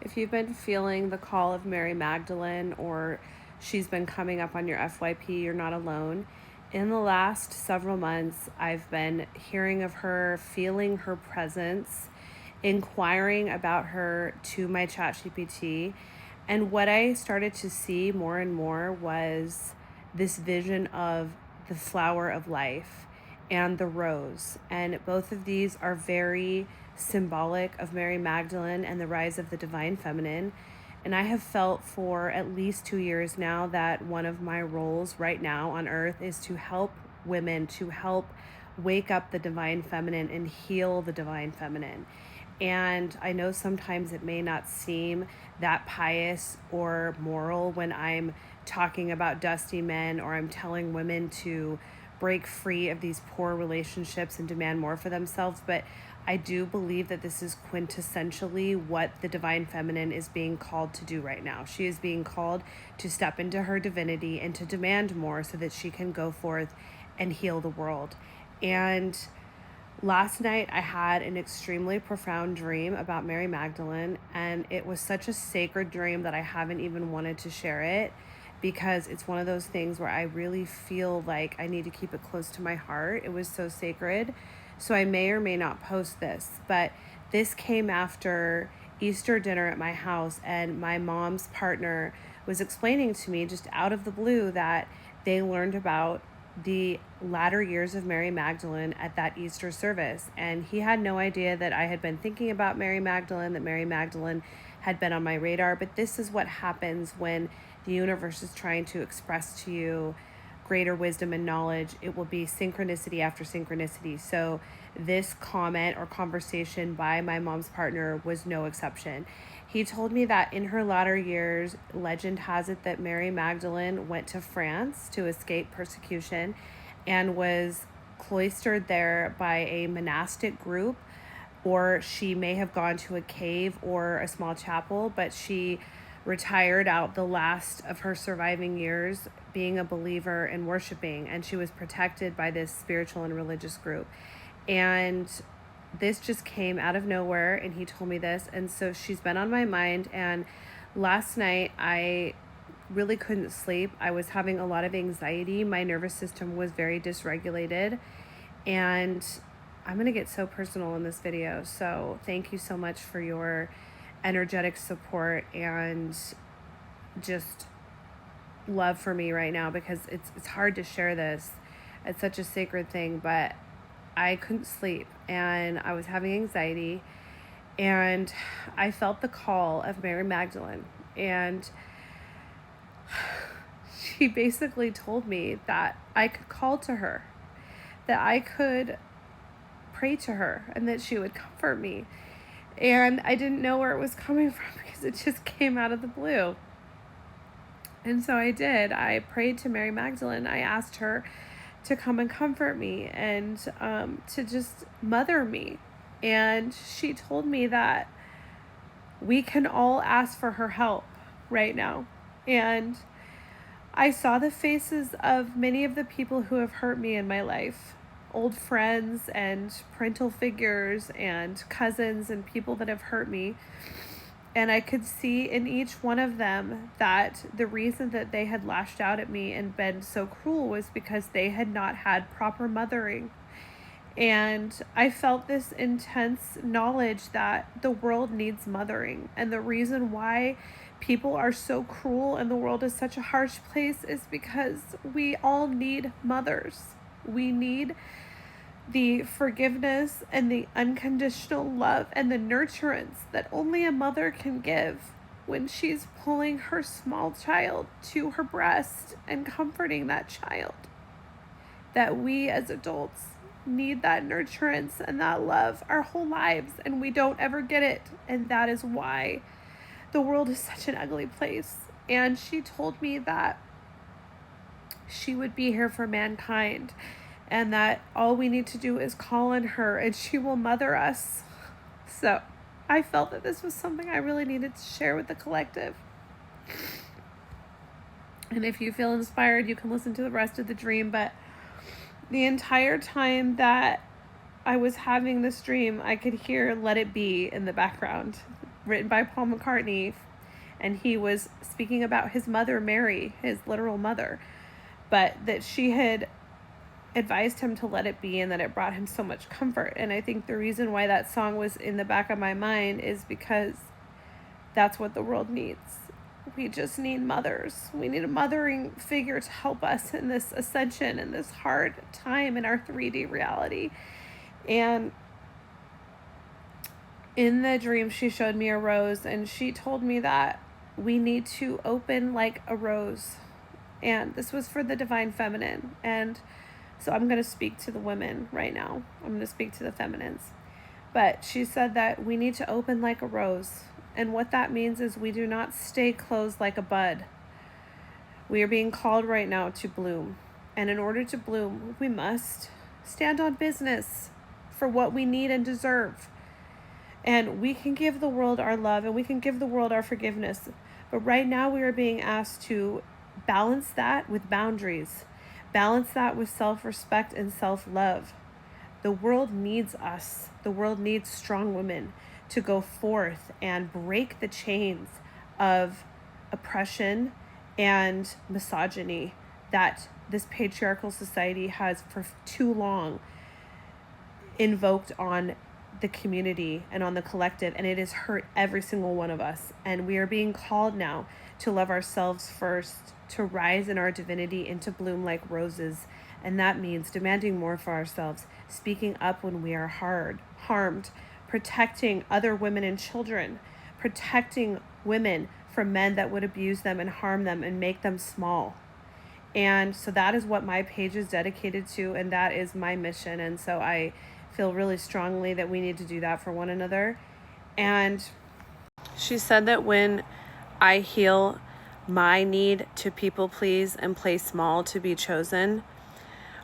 if you've been feeling the call of Mary Magdalene or she's been coming up on your FYP, you're not alone. In the last several months, I've been hearing of her, feeling her presence, inquiring about her to my ChatGPT. And what I started to see more and more was this vision of the flower of life and the rose. And both of these are very symbolic of Mary Magdalene and the rise of the divine feminine. And I have felt for at least 2 years now that one of my roles right now on earth is to help women, to help wake up the divine feminine and heal the divine feminine. And I know sometimes it may not seem that pious or moral when I'm talking about dusty men or I'm telling women to break free of these poor relationships and demand more for themselves. But I do believe that this is quintessentially what the divine feminine is being called to do right now. She is being called to step into her divinity and to demand more so that she can go forth and heal the world. And last night, I had an extremely profound dream about Mary Magdalene, and it was such a sacred dream that I haven't even wanted to share it because it's one of those things where I really feel like I need to keep it close to my heart. It was so sacred. So I may or may not post this, but this came after Easter dinner at my house, and my mom's partner was explaining to me just out of the blue that they learned about the latter years of Mary Magdalene at that Easter service. And he had no idea that I had been thinking about Mary Magdalene, that Mary Magdalene had been on my radar. But this is what happens when the universe is trying to express to you greater wisdom and knowledge. It will be synchronicity after synchronicity. So this comment or conversation by my mom's partner was no exception. He told me that in her latter years, legend has it that Mary Magdalene went to France to escape persecution and was cloistered there by a monastic group, or she may have gone to a cave or a small chapel, but she retired out the last of her surviving years being a believer and worshiping, and she was protected by this spiritual and religious group. And this just came out of nowhere, and he told me this, and so she's been on my mind. And last night I really couldn't sleep. I was having a lot of anxiety. My nervous system was very dysregulated, and I'm going to get so personal in this video. So thank you so much for your energetic support and just love for me right now, because it's hard to share this. It's such a sacred thing, but I couldn't sleep and I was having anxiety, and I felt the call of Mary Magdalene, and she basically told me that I could call to her, that I could pray to her, and that she would comfort me. And I didn't know where it was coming from because it just came out of the blue. And so I did. I prayed to Mary Magdalene. I asked her to come and comfort me and to just mother me. And she told me that we can all ask for her help right now. And I saw the faces of many of the people who have hurt me in my life. Old friends and parental figures and cousins and people that have hurt me. And I could see in each one of them that the reason that they had lashed out at me and been so cruel was because they had not had proper mothering. And I felt this intense knowledge that the world needs mothering. And the reason why people are so cruel and the world is such a harsh place is because we all need mothers. We need the forgiveness and the unconditional love and the nurturance that only a mother can give when she's pulling her small child to her breast and comforting that child. That we as adults need that nurturance and that love our whole lives, and we don't ever get it. And that is why the world is such an ugly place. And she told me that she would be here for mankind, and that all we need to do is call on her and she will mother us. So I felt that this was something I really needed to share with the collective. And if you feel inspired, you can listen to the rest of the dream. But the entire time that I was having this dream, I could hear "Let It Be" in the background. written by Paul McCartney, and he was speaking about his mother, Mary, his literal mother, but that she had advised him to let it be and that it brought him so much comfort. And I think the reason why that song was in the back of my mind is because that's what the world needs. We just need mothers. We need a mothering figure to help us in this ascension and this hard time in our 3D reality. And in the dream, she showed me a rose, and she told me that we need to open like a rose. And this was for the divine feminine. And so I'm going to speak to the women right now. I'm going to speak to the feminines. But she said that we need to open like a rose. And what that means is we do not stay closed like a bud. We are being called right now to bloom. And in order to bloom, we must stand on business for what we need and deserve. And we can give the world our love, and we can give the world our forgiveness. But right now we are being asked to balance that with boundaries. Balance that with self-respect and self-love. The world needs us. The world needs strong women to go forth and break the chains of oppression and misogyny that this patriarchal society has for too long invoked on the community and on the collective, and it has hurt every single one of us. And we are being called now to love ourselves first, to rise in our divinity and to bloom like roses. And that means demanding more for ourselves, speaking up when we are harmed, protecting other women and children, protecting women from men that would abuse them and harm them and make them small. And so that is what my page is dedicated to, and that is my mission. And so I feel really strongly that we need to do that for one another. And she said that when I heal my need to people please and play small to be chosen,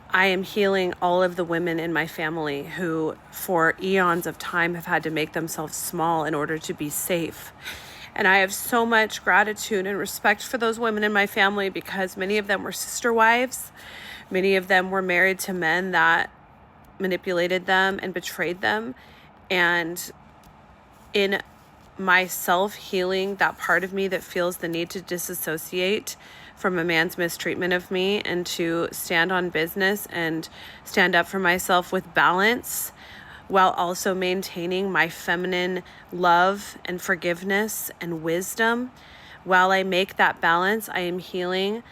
I am healing all of the women in my family who for eons of time have had to make themselves small in order to be safe. And I have so much gratitude and respect for those women in my family because many of them were sister wives. Many of them were married to men that manipulated them and betrayed them. And in my self-healing, that part of me that feels the need to disassociate from a man's mistreatment of me and to stand on business and stand up for myself with balance while also maintaining my feminine love and forgiveness and wisdom. While I make that balance, I am healing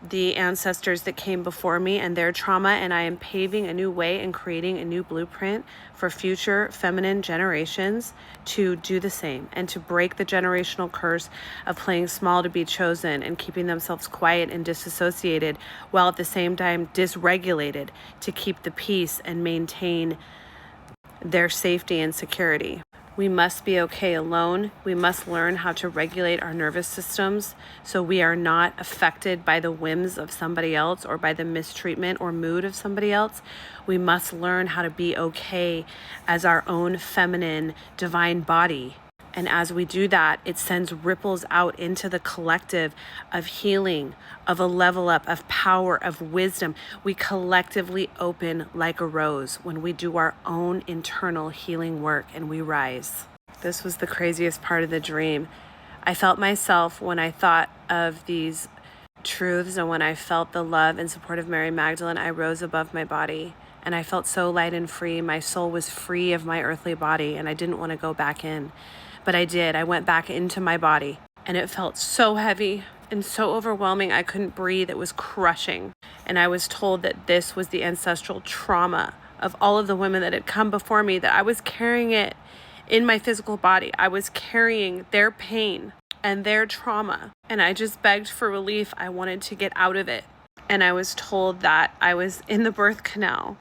the ancestors that came before me and their trauma, and I am paving a new way and creating a new blueprint for future feminine generations to do the same and to break the generational curse of playing small to be chosen and keeping themselves quiet and disassociated while at the same time dysregulated to keep the peace and maintain their safety and security. We must be okay alone. We must learn how to regulate our nervous systems so we are not affected by the whims of somebody else or by the mistreatment or mood of somebody else. We must learn how to be okay as our own feminine divine body. And as we do that, it sends ripples out into the collective of healing, of a level up, of power, of wisdom. We collectively open like a rose when we do our own internal healing work and we rise. This was the craziest part of the dream. I felt myself when I thought of these truths and when I felt the love and support of Mary Magdalene, I rose above my body and I felt so light and free. My soul was free of my earthly body and I didn't want to go back in. But I did. I went back into my body and it felt so heavy and so overwhelming. I couldn't breathe. It was crushing. And I was told that this was the ancestral trauma of all of the women that had come before me, that I was carrying it in my physical body. I was carrying their pain and their trauma. And I just begged for relief. I wanted to get out of it. And I was told that I was in the birth canal,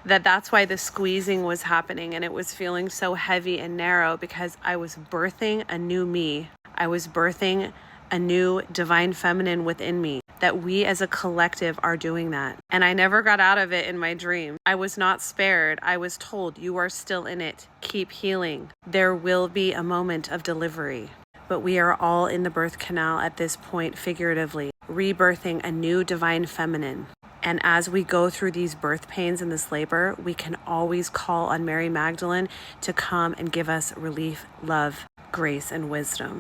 that's why the squeezing was happening and it was feeling so heavy and narrow because I was birthing a new me. I was birthing a new divine feminine within me, that we as a collective are doing that. And I never got out of it in my dream. I was not spared. I was told, you are still in it. Keep healing. There will be a moment of delivery. But we are all in the birth canal at this point, figuratively, rebirthing a new divine feminine. And as we go through these birth pains and this labor, we can always call on Mary Magdalene to come and give us relief, love, grace and wisdom.